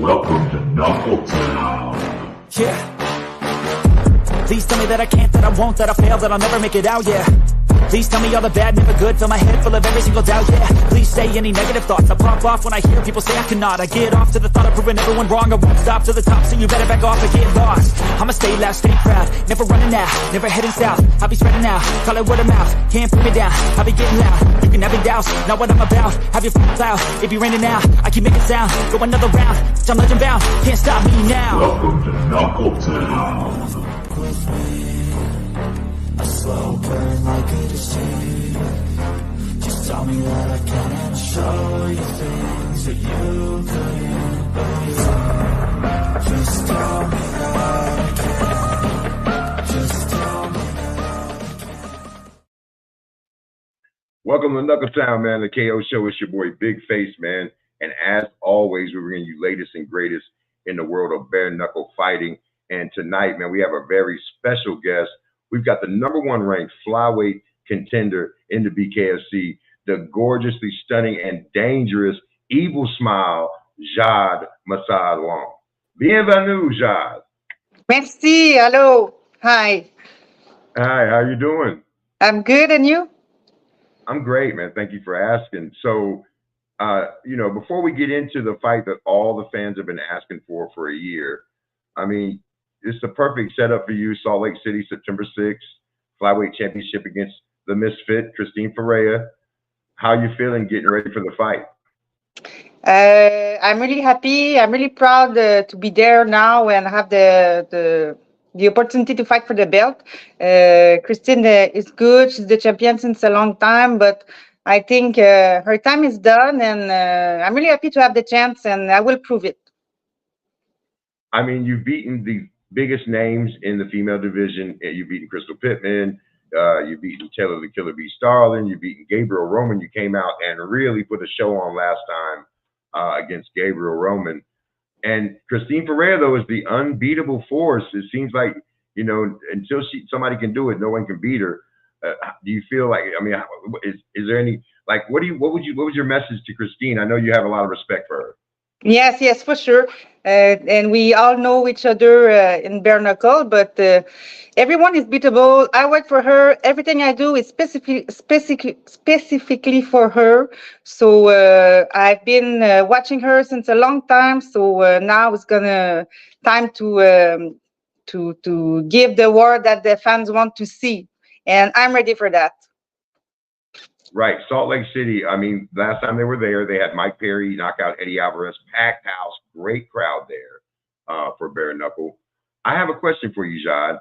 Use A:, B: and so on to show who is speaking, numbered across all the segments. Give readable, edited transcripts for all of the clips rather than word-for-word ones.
A: Welcome to Knuckle Town.
B: Yeah. Please tell me that I can't, that I won't, that I fail, that I'll never make it out, yeah. Please tell me all the bad, never good, fill my head full of every single doubt, yeah. Please say any negative thoughts, I pop off when I hear people say I cannot. I get off to the thought of proving everyone wrong, I won't stop to the top, so you better back off and get lost. I'ma stay loud, stay proud, never running out, never heading south. I'll be spreading out, call it word of mouth, can't put me down, I'll be getting loud. You can have your doubts, not what I'm about, have your cloud, if you're raining now, I keep making sound, go another round, I'm legend bound, can't stop me now.
A: Welcome to Knuckle Town.
B: A slow burn like a disease. Just tell me that I can and show you things that you couldn't believe. Just tell me that I can. Just tell me that I can.
C: Welcome to Knuckle Town, man. The KO Show. It's your boy Big Face, man. And as always, we bring you latest and greatest in the world of bare knuckle fighting. And tonight, man, we have a very special guest. We've got the #1 ranked flyweight contender in the BKFC, the gorgeously stunning and dangerous evil smile, Jade Masson-Wong. Bienvenue, Jade.
D: Merci. Hello. Hi.
C: Hi, how you doing?
D: I'm good, and you?
C: I'm great, man. Thank you for asking. So, before we get into the fight that all the fans have been asking for a year, I mean, it's the perfect setup for you. Salt Lake City, September 6th, flyweight championship against the misfit, Christine Ferea. How you feeling getting ready for the fight?
D: I'm really happy. I'm really proud to be there now and have the opportunity to fight for the belt. Christine is good. She's the champion since a long time, but I think her time is done, and I'm really happy to have the chance, and I will prove it.
C: I mean, you've beaten the biggest names in the female division. You've beaten Crystal Pittman. You've beaten Taylor the Killer B. Starlin. You've beaten Gabriel Roman. You came out and really put a show on last time against Gabriel Roman. And Christine Ferea, though, is the unbeatable force. It seems like, until somebody can do it, no one can beat her. Do you feel like, I mean, is there any, like, what was your message to Christine? I know you have a lot of respect for her.
D: Yes, for sure. And we all know each other in bare knuckle, but everyone is beatable. I work for her. Everything I do is specifically for her. So I've been watching her since a long time. So now it's time to give the word that the fans want to see, and I'm ready for that.
C: Right, Salt Lake City. I mean, last time they were there, they had Mike Perry knock out Eddie Alvarez, packed house, great crowd there for bare knuckle. I have a question for you, Jade.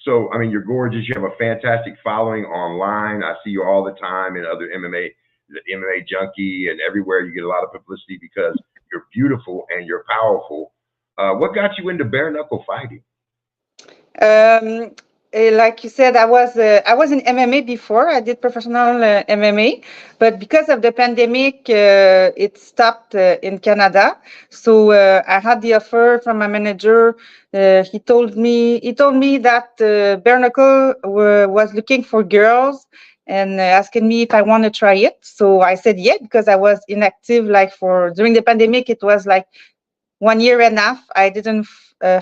C: So, I mean, you're gorgeous. You have a fantastic following online. I see you all the time in other MMA, the MMA Junkie, and everywhere. You get a lot of publicity because you're beautiful and you're powerful. What got you into bare knuckle fighting?
D: Like you said, I was in MMA before. I did professional MMA, but because of the pandemic, it stopped in Canada. So I had the offer from my manager. He told me that bare knuckle was looking for girls and asking me if I want to try it. So I said yeah, because I was inactive. During the pandemic, it was like 1 year and a half. I didn't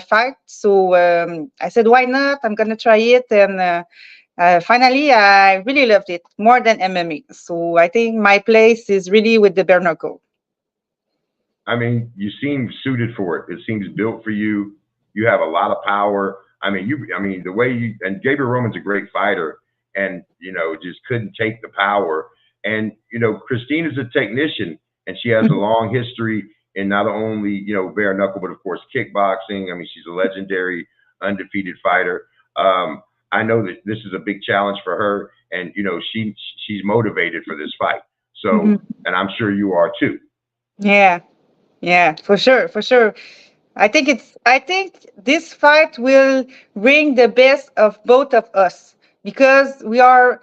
D: fight. So I said, why not? I'm going to try it. And finally, I really loved it more than MMA. So I think my place is really with the bare knuckle.
C: I mean, you seem suited for it. It seems built for you. You have a lot of power. I mean, the way and Gabriel Roman's a great fighter and, just couldn't take the power. And, Christine is a technician and she has a long history in not only, bare knuckle, but of course, kickboxing. I mean, she's a legendary, undefeated fighter. I know that this is a big challenge for her, and she's motivated for this fight. So, and I'm sure you are too.
D: Yeah, for sure. I think this fight will bring the best of both of us because we have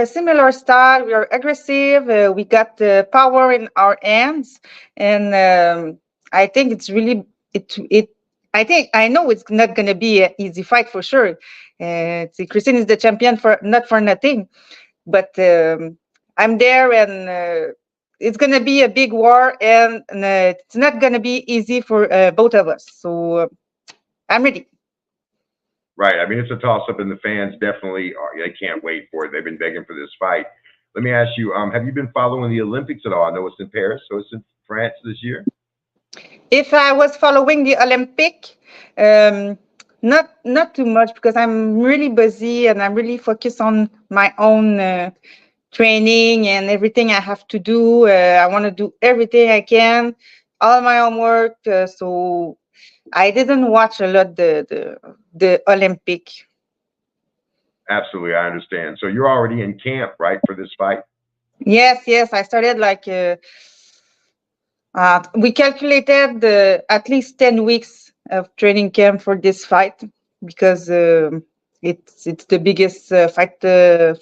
D: a similar style. We are aggressive. We got the power in our hands, and I think it's really I know it's not going to be an easy fight for sure. Christine is the champion not for nothing, but I'm there, and it's gonna be a big war, and it's not gonna be easy for both of us. So I'm ready.
C: Right. I mean, it's a toss-up, and the fans definitely they can't wait for it. They've been begging for this fight. Let me ask you, have you been following the Olympics at all? I know it's in Paris, so it's in France this year.
D: If I was following the Olympic, not too much because I'm really busy and I'm really focused on my own training and everything I have to do. I want to do everything I can, all my homework. So I didn't watch a lot the Olympic.
C: Absolutely, I understand. So you're already in camp, right, for this fight?
D: Yes. I started like we calculated at least 10 weeks of training camp for this fight because it's the biggest fight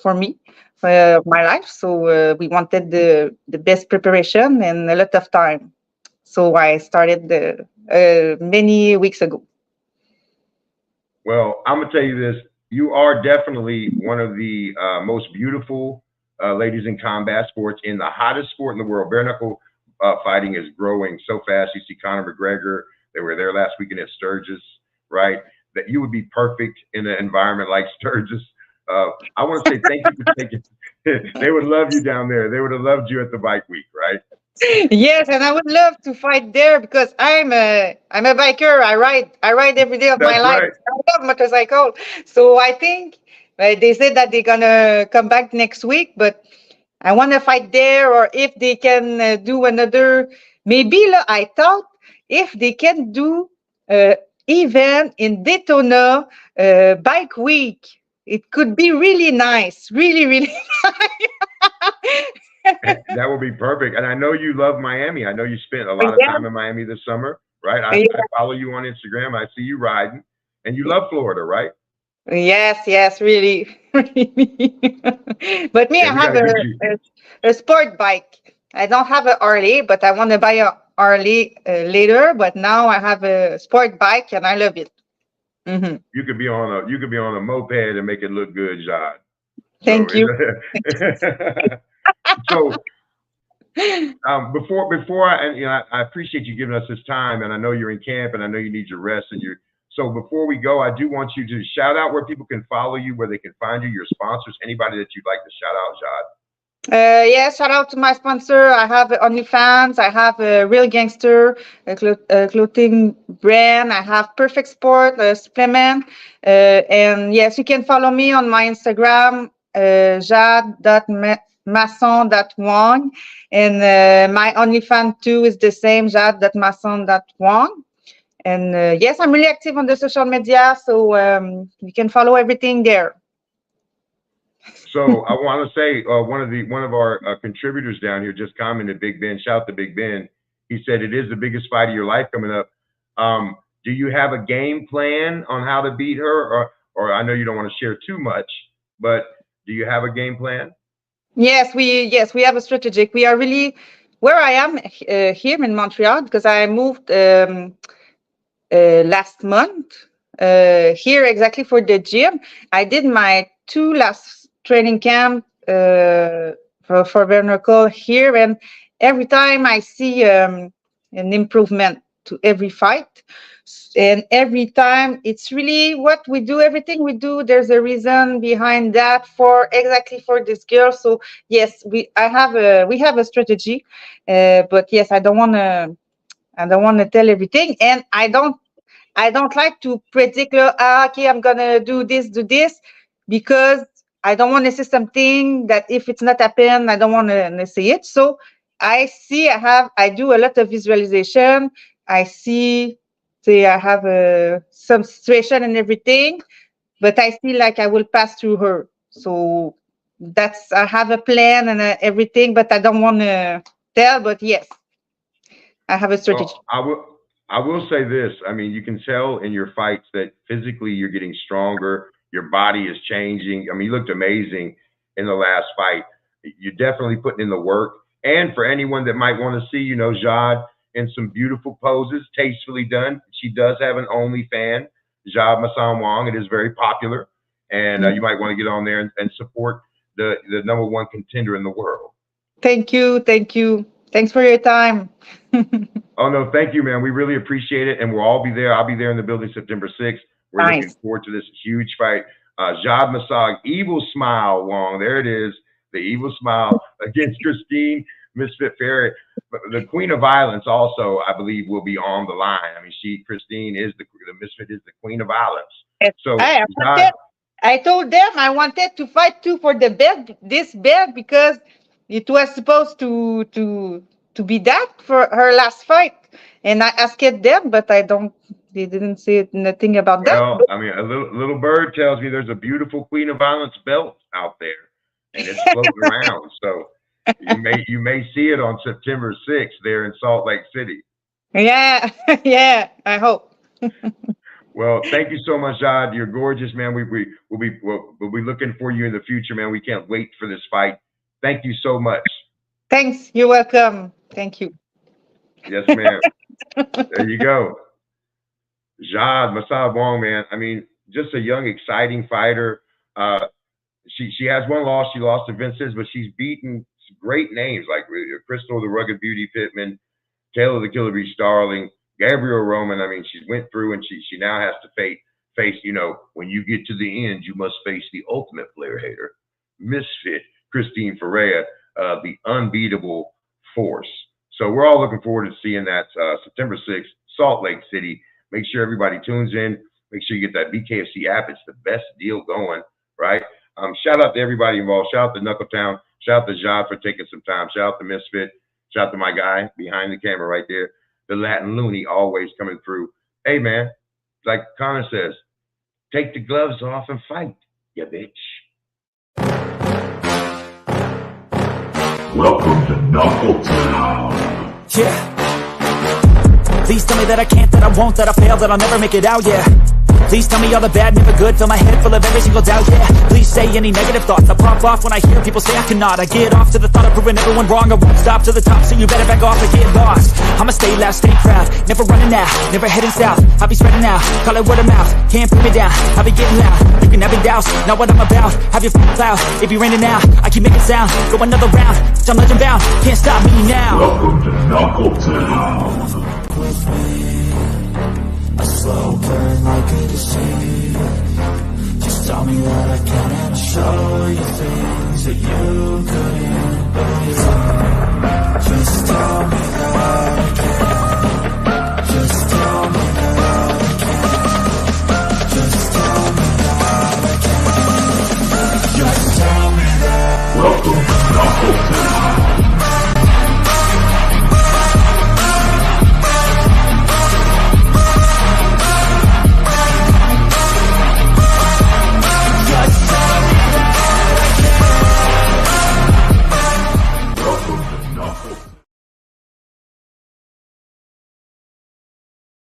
D: for me, for my life. So we wanted the best preparation and a lot of time. So I started many weeks ago.
C: Well, I'm gonna tell you this: you are definitely one of the most beautiful ladies in combat sports, in the hottest sport in the world. Bare knuckle fighting is growing so fast. You see Conor McGregor; they were there last weekend at Sturgis, right? That you would be perfect in an environment like Sturgis. I want to say thank you for taking. They would love you down there. They would have loved you at the bike week, right?
D: Yes, and I would love to fight there because I'm a biker. I ride every day of my
C: That's
D: life.
C: right.
D: I love motorcycle. So I think they said that they're gonna come back next week, but I want to fight there, or if they can do another, maybe I thought if they can do event in Daytona bike week, it could be really nice, really
C: That would be perfect. And I know you love Miami. I know you spent a lot of time in Miami this summer, right? I follow you on Instagram. I see you riding, and you love Florida, right?
D: Yes, really, really. But me,
C: Yeah,
D: I
C: we
D: have
C: got to get you.
D: a sport bike. I don't have a Harley, but I want to buy a Harley later. But now I have a sport bike, and I love it. Hmm.
C: You could be on a moped and make it look good, Jade. So,
D: Thank you.
C: so before I, and I appreciate you giving us this time, and I know you're in camp, and I know you need your rest, and you're. So before we go, I do want you to shout out where people can follow you, where they can find you, your sponsors, anybody that you'd like to shout out, Jade.
D: Yeah, shout out to my sponsor. I have OnlyFans. I have a Real Gangster clothing brand. I have Perfect Sport supplement. And yes, you can follow me on my Instagram, jade.masson.wong. And my OnlyFans too is the same, jade.masson.wong. And yes, I'm really active on the social media, so you can follow everything there.
C: So I want to say one of our contributors down here just commented, Big Ben, shout to Big Ben. He said it is the biggest fight of your life coming up. Do you have a game plan on how to beat her, or I know you don't want to share too much, but do you have a game plan?
D: Yes, we have a strategic. We are really where I am here in Montreal because I moved last month here exactly for the gym. I did my 2 last training camp for bare knuckle here, and every time I see an improvement to every fight, and every time it's really what we do. Everything we do, there's a reason behind that for exactly for this girl. So yes, we have a strategy, but yes, I don't want to tell everything, and I don't like to predict, okay, I'm gonna do this, because I don't want to say something that if it's not happen, I don't want to say it. So I do a lot of visualization. I see, say I have some situation and everything, but I feel like I will pass through her. So I have a plan and everything, but I don't want to tell. But yes, I have a strategy.
C: Well, I will say this. I mean, you can tell in your fights that physically you're getting stronger. Your body is changing. I mean, you looked amazing in the last fight. You're definitely putting in the work. And for anyone that might want to see, Jade in some beautiful poses, tastefully done. She does have an OnlyFans, Jade Masson-Wong. It is very popular. And you might want to get on there and support the #1 contender in the world.
D: Thank you. Thank you. Thanks for your time.
C: Oh no, thank you, man. We really appreciate it, and we'll all be there. I'll be there in the building September 6th. We're looking
D: Nice.
C: forward to this huge fight. Jade Masson, Evil Smile Wong, there it is, the Evil Smile against Christine Misfit Ferea. But the Queen of Violence also, I believe, will be on the line. I mean, Christine is the Misfit is the Queen of Violence. So Jade,
D: I told them I wanted to fight too for the belt, this belt, because it was supposed to be that for her last fight. And I asked them, but they didn't say nothing about that.
C: well, I mean, a little bird tells me there's a beautiful Queen of Violence belt out there, and it's floating around. So you may see it on September 6th there in Salt Lake City.
D: Yeah, yeah, I hope.
C: Well, thank you so much, Jade. You're gorgeous, man. We'll be looking for you in the future, man. We can't wait for this fight. Thank you so much.
D: Thanks. You're welcome. Thank you.
C: Yes, ma'am. There you go. Jade Masson-Wong, man. I mean, just a young, exciting fighter. She has one loss. She lost to Vince's, but she's beaten great names like Crystal the Rugged Beauty Pittman, Taylor the Killer Bee Starling, Gabrielle Roman. I mean, she went through and she now has to face, you know, when you get to the end, you must face the ultimate player hater, Misfit Christine Ferea, the unbeatable force. So we're all looking forward to seeing that September 6th, Salt Lake City. Make sure everybody tunes in. Make sure you get that BKFC app. It's the best deal going, right? Shout out to everybody involved. Shout out to Knuckletown. Shout out to Jade for taking some time. Shout out to Misfit. Shout out to my guy behind the camera right there. The Latin Looney always coming through. Hey, man, like Connor says, take the gloves off and fight, you bitch.
A: Welcome to Knuckletown.
B: Yeah. Please tell me that I can't, that I won't, that I fail, that I'll never make it out, yeah. Please tell me all the bad, never good, fill my head full of every single doubt, yeah. Please say any negative thoughts, I pop off when I hear people say I cannot. I get off to the thought of proving everyone wrong, I won't stop to the top, so you better back off or get lost. I'ma stay loud, stay proud, never running out, never heading south. I'll be spreading out, call it word of mouth, can't put me down, I'll be getting loud. You can have it douse, not what I'm about, have your f***ing cloud. It be raining now, I keep making sound, go another round, I'm legend bound, can't stop me now.
A: Welcome to Knuckletown.
E: A slow burn like a disease. Just tell me that I can and I'll show you things that you couldn't believe. Just tell me that I can. Just tell me that I can. Just tell me that I can. Just tell me that.
A: Welcome to Knuckletown.